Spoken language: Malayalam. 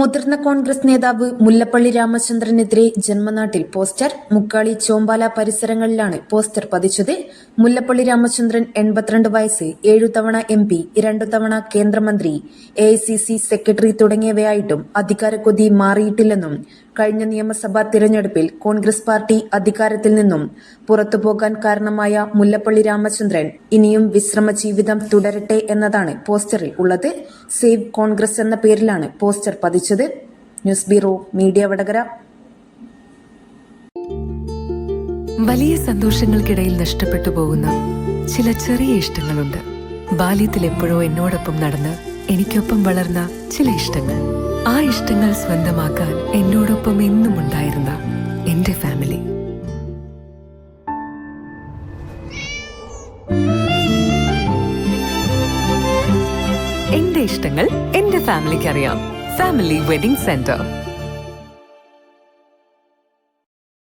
മുതിർന്ന കോൺഗ്രസ് നേതാവ് മുല്ലപ്പള്ളി രാമചന്ദ്രനെതിരെ ജന്മനാട്ടിൽ പോസ്റ്റർ. മുക്കാളി ചോമ്പാല പരിസരങ്ങളിലാണ് പോസ്റ്റർ പതിച്ചത്. മുല്ലപ്പള്ളി രാമചന്ദ്രൻ 82 വയസ്സ്, 7 തവണ MP, 2 തവണ കേന്ദ്രമന്ത്രി, AICC സെക്രട്ടറി തുടങ്ങിയവയായിട്ടും അധികാരക്കൊതി മാറിയിട്ടില്ലെന്നും കഴിഞ്ഞ നിയമസഭാ തിരഞ്ഞെടുപ്പിൽ കോൺഗ്രസ് പാർട്ടി അധികാരത്തിൽ നിന്നും പുറത്തുപോകാൻ കാരണമായ മുല്ലപ്പള്ളി രാമചന്ദ്രൻ ഇനിയും വിശ്രമ ജീവിതം തുടരട്ടെ എന്നതാണ് പോസ്റ്ററിൽ ഉള്ളത്. സേവ് കോൺഗ്രസ് എന്ന പേരിലാണ് പോസ്റ്റർ പതിച്ചത്. News bureau, media Vadakara. വലിയ സന്തോഷങ്ങൾക്കിടയിൽ നഷ്ടപ്പെട്ടു പോകുന്ന ചില ചെറിയ ഇഷ്ടങ്ങളുണ്ട്. ബാല്യത്തിൽ എപ്പോഴോ എന്നോടൊപ്പം നടന്ന് എനിക്കൊപ്പം വളർന്ന ചില ഇഷ്ടങ്ങൾ. ആ ഇഷ്ടങ്ങൾ സ്വന്തമാക്കാൻ എന്നോടൊപ്പം എന്നും ഉണ്ടായിരുന്ന എന്റെ ഫാമിലി. എന്റെ ഇഷ്ടങ്ങൾ എന്റെ ഫാമിലിക്ക് അറിയാം. Family wedding centre.